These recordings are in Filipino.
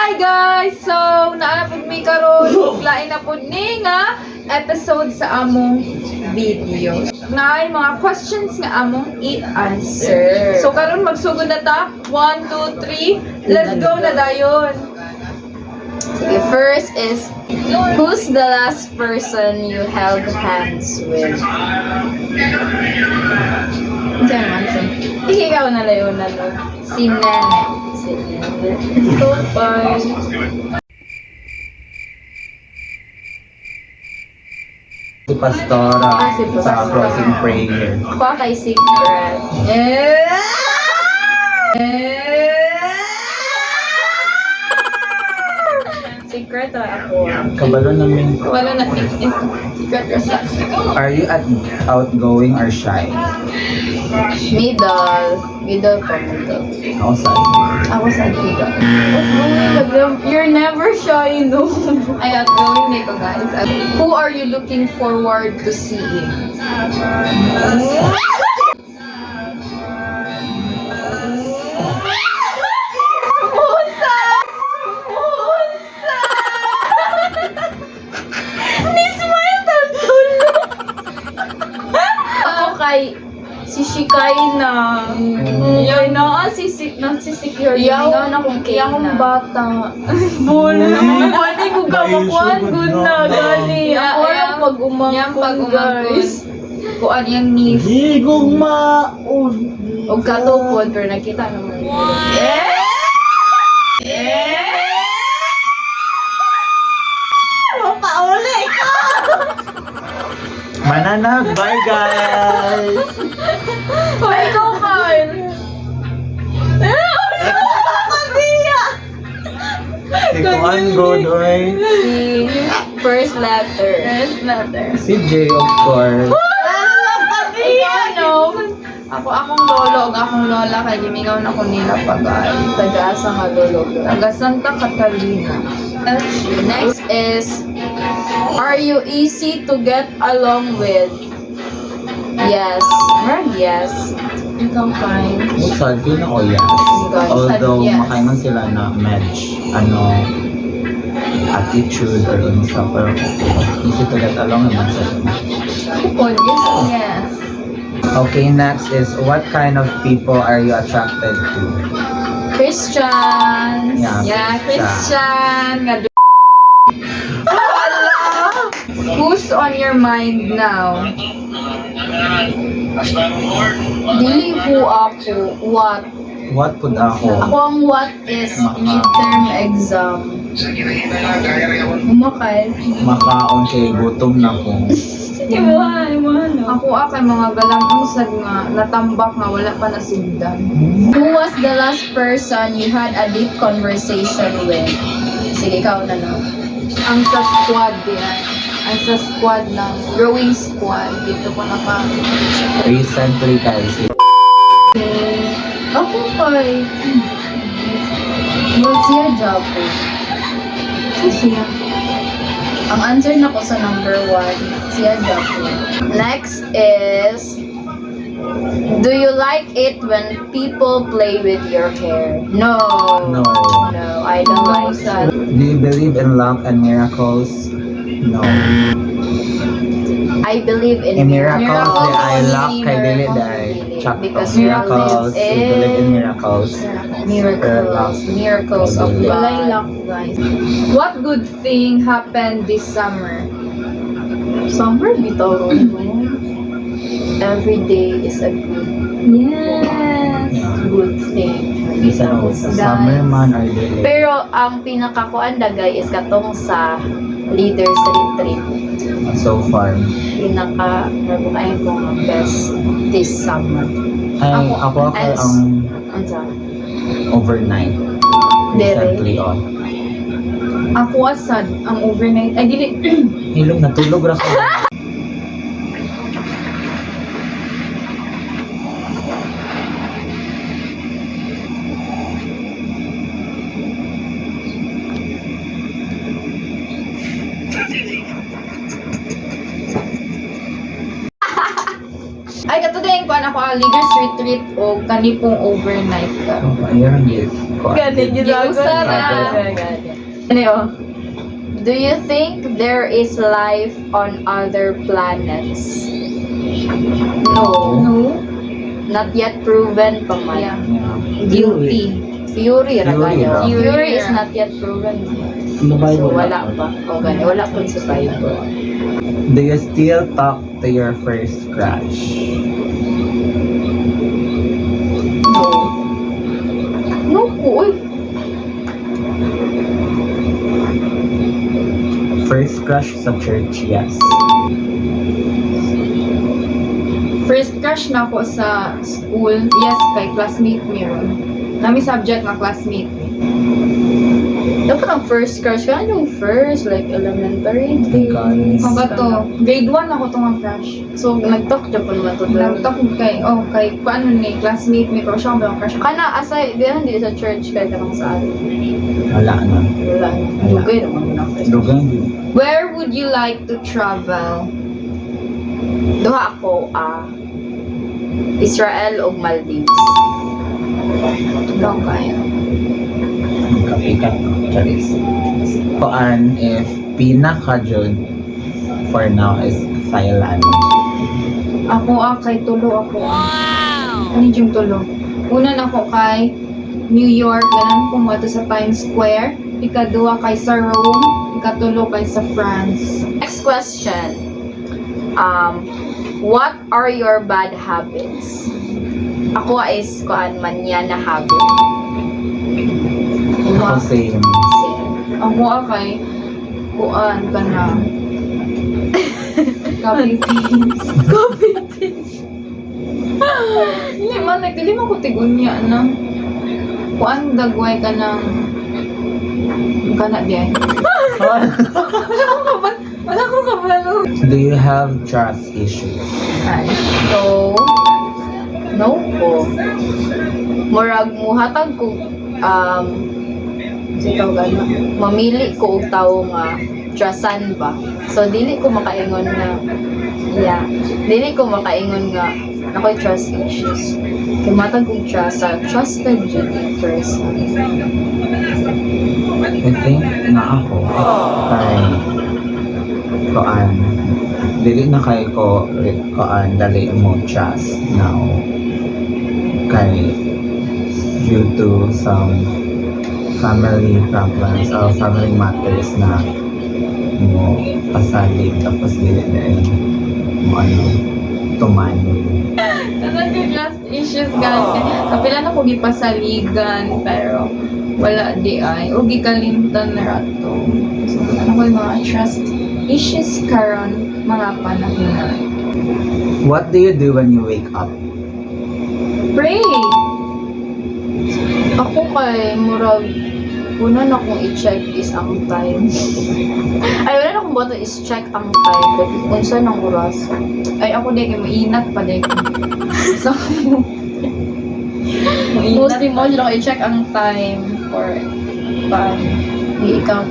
Hi guys! So, naana pud mi karon lain na pud ni nga episode sa among video. Naay mga questions nga among i-answer. So karon magsugod na ta. 1, 2, 3. Let's go na dayon. Okay, first is, who's the last person you held hands with? Diyan man siya. Ikaw na layo na no. Si Nene. Si Nene. So fun. Si Pastora Si sa Pastora. closing prayer. Ako kay Secret. Secret o ako? Kabalo namin. Wala na secret rasa. Are you outgoing or shy? Middle. Middle po, middle. Ako shy. Ako sa middle. You're never shy, no? Ay, outgoing na ito guys. Who are you looking forward to seeing? Ako kay si Shikai na. Yan na, nagsisecure Yaw yun. na kung Yang kailan. bata. Bola. Pwede ko kamakuan. Good na, gani. Ako Yang yung pag-umangkon, yang pag-umangkon. guys. Kuan yung niece. Higong maun. Og katupod pero nakita naman. Mananag. Bye guys. O, ikaw, Kyle. Si Kuan good oy. Si first letter. First letter. Si Jay of course. Ano? Akong lolo ug akong lola kay gimingaw na ko nila pagay. Taga-asa nga lolo. Taga Santa Catalina. Next is, are you easy to get along with? Yes. Yes. Ikaw, Kyle. Usad feel na ko yes. Although yes. makaiman sila na match attitude or unsa pero easy to get along naman sila. Kupon, yes. Okay, next is what kind of people are you attracted to? Christians. Yeah, Christian. Nga Who's on your mind now? Dili ko ako. What? What pud ako? Ako ang what is midterm exam. Umakay. Makaon kay gutom na ko. Iwan. Ako kay mga galang sad nga natambak nga wala pa nasundan. Who was the last person you had a deep conversation with? Sige, ikaw na no. Ang sa squad yan. Ang sa squad ng growing squad. Dito ko naka. Recently kasi Ako kay. What's your job ko? Siya. Ang answer na ko sa number 1, siya job ko. Next is, do you like it when people play with your hair? No. No. No, I don't like that. Do you believe in luck and miracles? No. I believe in In miracles, miracles I luck only, kay dili miracles dai. only. Chak Because miracles, I believe in miracles. Miracles of Walay God. luck, guys. What good thing happened this summer? Summer bitaw no? Every day is a good Yes. good thing. Bisan o sa summer man or dili. Pero ang pinakakuan dagay is katong sa leaders retreat. So far. Nabukayan ko nga best this summer. Ay, ako and- ang Unsa? overnight. Dere. Recently on. Ako asad ang overnight. Ay, dili. Hilong natulog ra ko. Ay, kato din ko ako leaders retreat o kanipong overnight ka. So, ayun ang gift. Gani, Giusara. Ano, do you think there is life on other planets? No. No? Not yet proven pa man. Yeah. Guilty. Theory, Theory ragaya. lang. Theory is not yet proven. Ano ba So, wala pa. O, gani, wala pa sa Bible. Do you still talk to your first crush? No. No po, uy. First crush sa church, yes. First crush na ako sa school. Yes, kay classmate ni ron. Nami subject na classmate ni. Dapat ang first crush ka, yung first, like elementary days. Ang ba to? Grade 1 ako tong crush. So, nag-talk dyan pa naman to. Nagtalk kay paano ni classmate ni pero siya ang crush. Kana, aside, di sa church, kahit anong saan. Wala na. Wala. Dugay naman na. Dugang. Where would you like to travel? Duha ako, Israel o Maldives. Doon kayo. Kapikat. Charis. Kuan if pinaka-jud for now is Thailand. Ako kay tulo ako. Ano yung tulo? Una na ako kay New York, ganan ko mo sa Times Square. Ikaduha kay sa Rome, ikatulo kay sa France. Next question. What are your bad habits? Ako is manya na habit. Ako same. Ako kay kuan ka na. Copy paste. Copy paste. Dili man ko tigunya na. Kuan dagway ka ng kana diyan. Wala ko kabalo. Do you have trust issues? So, no po. Murag muhatag ko, mamili ko og tawo nga trustan ba. So, dili ko makaingon nga, dili ko makaingon nga ako'y trust issues. Kaya matag kong trust sa trusted yun in person. I think na ako kay kuan dili na kay ko kuan dali mo trust now kay due to some family problems or family matters na mo pasalig tapos dili na mo ano tuman. Kasi yung last issues guys, kapila na ko gipasaligan pero wala di ay o gikalimtan na rato. So ano ko yung mga trust issues karon mga panahon. What do you do when you wake up? Pray. Ako kay murag una na kong i-check is ang time. Ay, wala na akong boto is check ang time. Like, unsa ng oras. Ay ako di kay mainat pa di. So Mostly mo, dito ako i-check ang time for ikaw.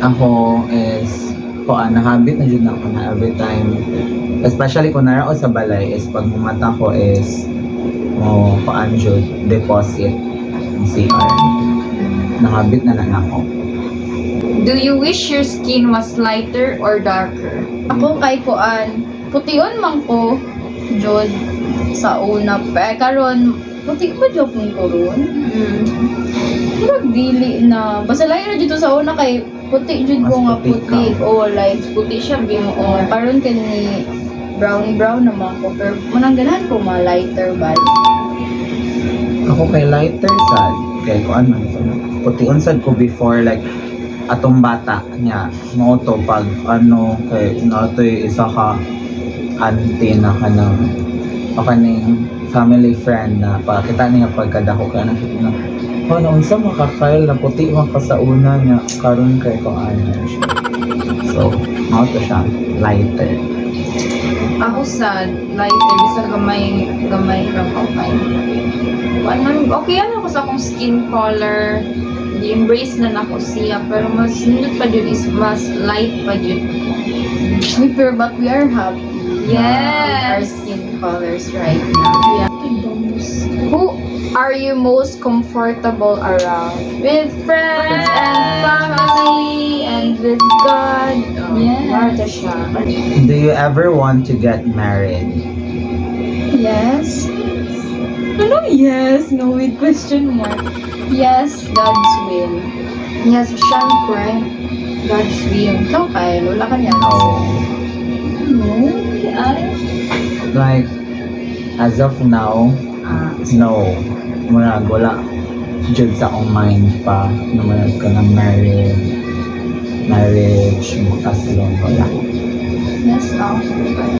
Ako is kuan na habit na jud ako na every time especially kung nara ko sa balay is pag mumata ko is mo kuan jud deposit ng CR na habit na ako. do you wish your skin was lighter or darker? Ako kay kuan, pution man ko, jud sa una. Pero karon puti ba jud kung karon? Murag dili na. Basta layo na dito sa una kay puti jud ko Mas nga puti puti. ka. Oh, like Puti siya bimo. oh, karon kay ni brown naman ko. Pero mananggalan ko mga lighter ba? Ako kay lighter sad kay kuan man to pution sad ko before like atong bata niya mo to pag ano kay natoy isa ka auntie na kanang o kaning family friend na pakita niya pagkadako ka na na unsa makakail na puti man ka sa una niya karon kay ko ano siya. So mao to siya lighter. Ako sad, lighter, bisa gamay lang okay. Okay ano ko sa akong skin color, i-embrace na nako siya, pero mas nindot pa dyan is mas light pa dyan. But we are happy. Our Yes! skin colors right now. Yeah. Who are you most comfortable around? With friends and family and with God. Yes. Marta siya. Do you ever want to get married? Yes. Ano yes? No, with question mark. Yes, God's will. Yes, syempre. God's will. Ikaw kay, wala ka niya. No. No, ay. Like, as of now, no. Murag, wala. Diyod sa akong mind pa. Naman ka ng marriage, magkasalong, wala. Yes, ako.